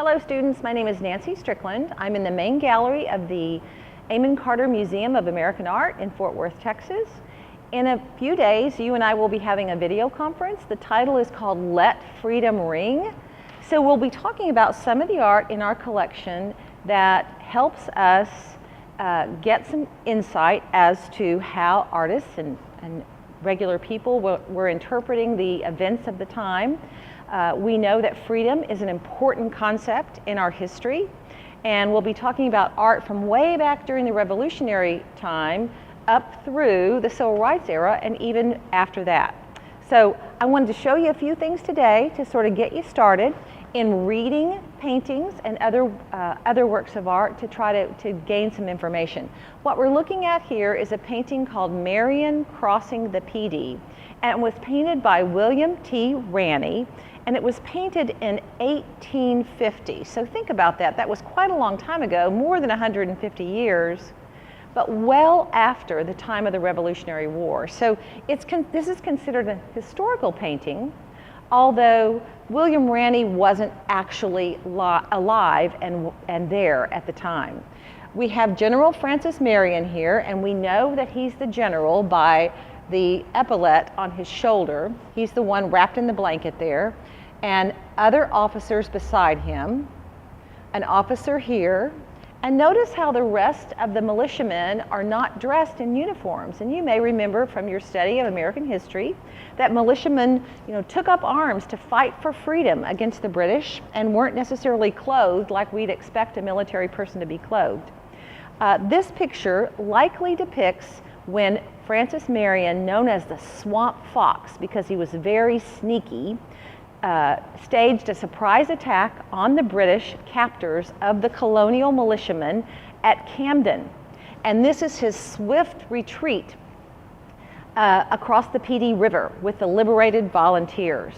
Hello students, my name is Nancy Strickland. I'm in the main gallery of the Amon Carter Museum of American Art in Fort Worth, Texas. In a few days, you and I will be having a video conference. The title is called Let Freedom Ring. So we'll be talking about some of the art in our collection that helps us get some insight as to how artists and regular people were interpreting the events of the time. We know that freedom is an important concept in our history, and we'll be talking about art from way back during the Revolutionary time up through the Civil Rights era and even after that. So I wanted to show you a few things today to sort of get you started in reading paintings and other works of art to try to gain some information. What we're looking at here is a painting called Marion Crossing the Pee Dee, and it was painted by William T. Ranney, and it was painted in 1850. So think about that. That was quite a long time ago, more than 150 years, but well after the time of the Revolutionary War. So this is considered a historical painting, although William Ranney wasn't actually alive and there at the time. We have General Francis Marion here, and we know that he's the general by the epaulette on his shoulder. He's the one wrapped in the blanket there, and other officers beside him, an officer here, and notice how the rest of the militiamen are not dressed in uniforms. And you may remember from your study of American history that militiamen, took up arms to fight for freedom against the British and weren't necessarily clothed like we'd expect a military person to be clothed. This picture likely depicts when Francis Marion, known as the Swamp Fox because he was very sneaky, staged a surprise attack on the British captors of the colonial militiamen at Camden. And this is his swift retreat across the Pee Dee River with the liberated volunteers.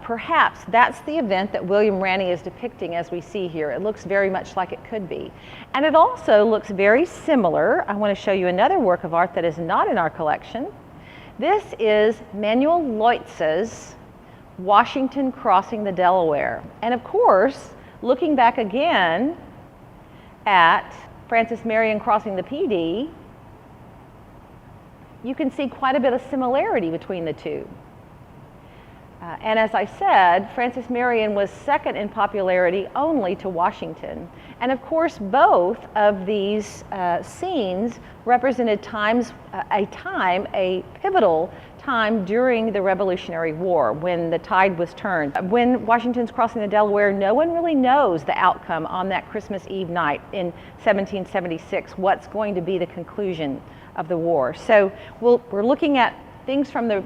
Perhaps that's the event that William Ranney is depicting as we see here. It looks very much like it could be. And it also looks very similar. I want to show you another work of art that is not in our collection. This is Manuel Leutz's Washington Crossing the Delaware. And of course, looking back again at Francis Marion crossing the Pee Dee, you can see quite a bit of similarity between the two. And as I said, Francis Marion was second in popularity only to Washington. And of course, both of these scenes represented a pivotal time during the Revolutionary War when the tide was turned. When Washington's crossing the Delaware, no one really knows the outcome on that Christmas Eve night in 1776, what's going to be the conclusion of the war. So we're looking at things from the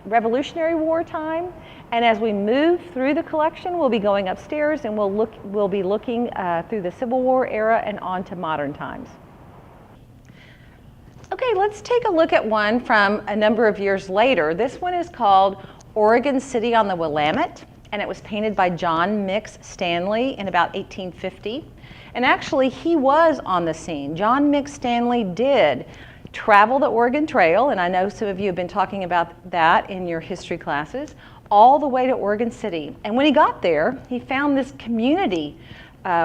Revolutionary War time, and as we move through the collection, we'll be going upstairs and we'll be looking through the Civil War era and on to modern times. Okay, let's take a look at one from a number of years later. This one is called Oregon City on the Willamette, and it was painted by John Mix Stanley in about 1850. And actually, he was on the scene. John Mix Stanley did travel the Oregon Trail, and I know some of you have been talking about that in your history classes, all the way to Oregon City. And when he got there, he found this community,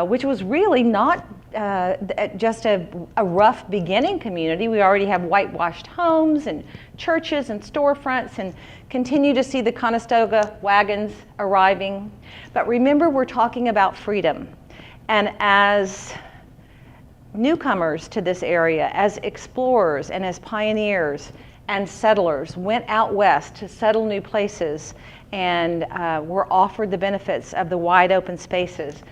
which was really not just a rough beginning community. We already have whitewashed homes and churches and storefronts, and continue to see the Conestoga wagons arriving. But remember, we're talking about freedom. And as newcomers to this area, as explorers and as pioneers and settlers went out west to settle new places and were offered the benefits of the wide open spaces,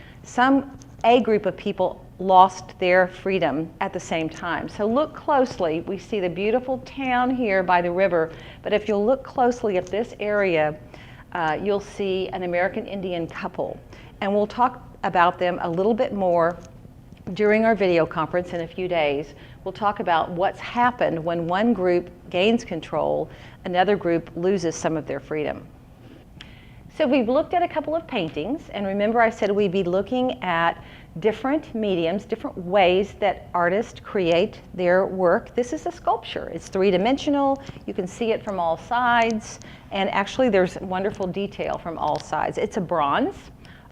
a group of people lost their freedom at the same time. So look closely. We see the beautiful town here by the river, but if you'll look closely at this area, you'll see an American Indian couple. And we'll talk about them a little bit more during our video conference in a few days. We'll talk about what's happened when one group gains control, another group loses some of their freedom. So we've looked at a couple of paintings, and remember I said we'd be looking at different mediums, different ways that artists create their work. This is a sculpture. It's three-dimensional. You can see it from all sides, and actually there's wonderful detail from all sides. It's a bronze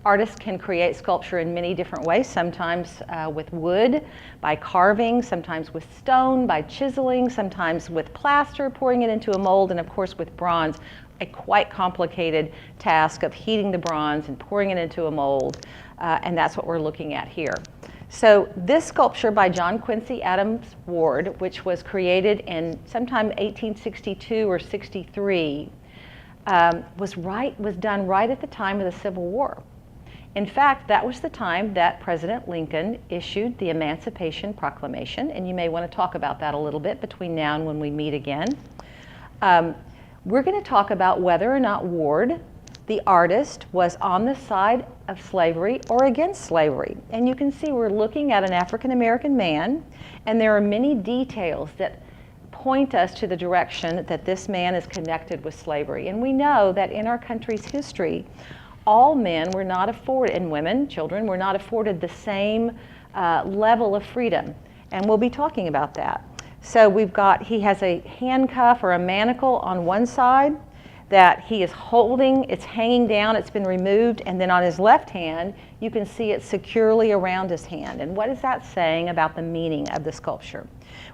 Artists can create sculpture in many different ways, sometimes with wood, by carving, sometimes with stone, by chiseling, sometimes with plaster, pouring it into a mold, and of course with bronze, a quite complicated task of heating the bronze and pouring it into a mold, and that's what we're looking at here. So this sculpture by John Quincy Adams Ward, which was created in sometime 1862 or 63, was done right at the time of the Civil War. In fact, that was the time that President Lincoln issued the Emancipation Proclamation, and you may want to talk about that a little bit between now and when we meet again. We're going to talk about whether or not Ward, the artist, was on the side of slavery or against slavery. And you can see we're looking at an African American man, and there are many details that point us to the direction that this man is connected with slavery. And we know that in our country's history, all men were not afforded, and women, children, were not afforded the same level of freedom. And we'll be talking about that. So he has a handcuff or a manacle on one side that he is holding, it's hanging down, it's been removed, and then on his left hand, you can see it securely around his hand. And what is that saying about the meaning of the sculpture?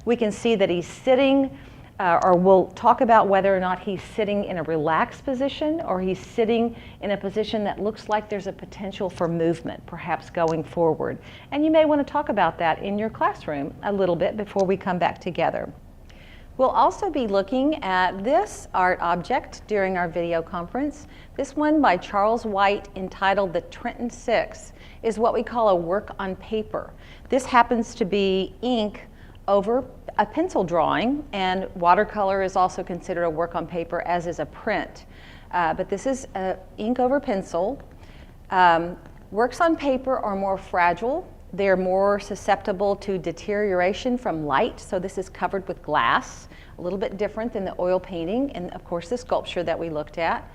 We can see that he's sitting, or we'll talk about whether or not he's sitting in a relaxed position or he's sitting in a position that looks like there's a potential for movement, perhaps going forward. And you may want to talk about that in your classroom a little bit before we come back together. We'll also be looking at this art object during our video conference. This one by Charles White, entitled The Trenton Six, is what we call a work on paper. This happens to be ink over a pencil drawing, and watercolor is also considered a work on paper, as is a print. But this is ink over pencil. Works on paper are more fragile. They're more susceptible to deterioration from light, so this is covered with glass, a little bit different than the oil painting and of course the sculpture that we looked at.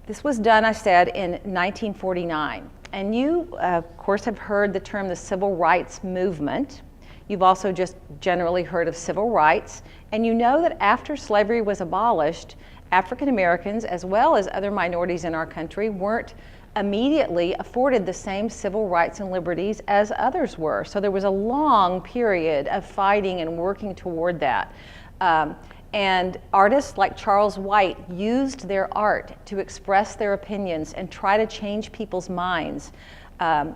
This was done, I said, in 1949. And you, of course, have heard the term the Civil Rights Movement. You've also just generally heard of civil rights, and you know that after slavery was abolished, African Americans, as well as other minorities in our country, weren't immediately afforded the same civil rights and liberties as others were. So there was a long period of fighting and working toward that. And artists like Charles White used their art to express their opinions and try to change people's minds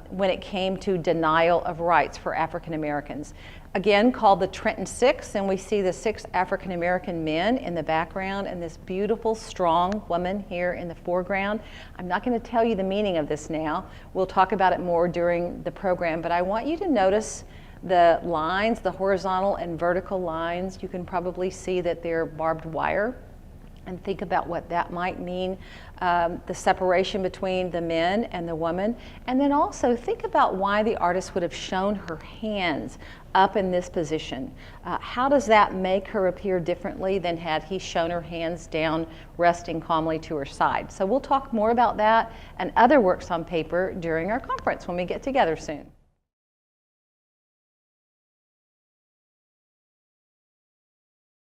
when it came to denial of rights for African Americans. Again, called the Trenton Six, and we see the 6 African American men in the background and this beautiful, strong woman here in the foreground. I'm not going to tell you the meaning of this now. We'll talk about it more during the program, but I want you to notice the lines, the horizontal and vertical lines. You can probably see that they're barbed wire, and think about what that might mean, the separation between the men and the woman. And then also think about why the artist would have shown her hands up in this position. How does that make her appear differently than had he shown her hands down, resting calmly to her side? So we'll talk more about that and other works on paper during our conference when we get together soon.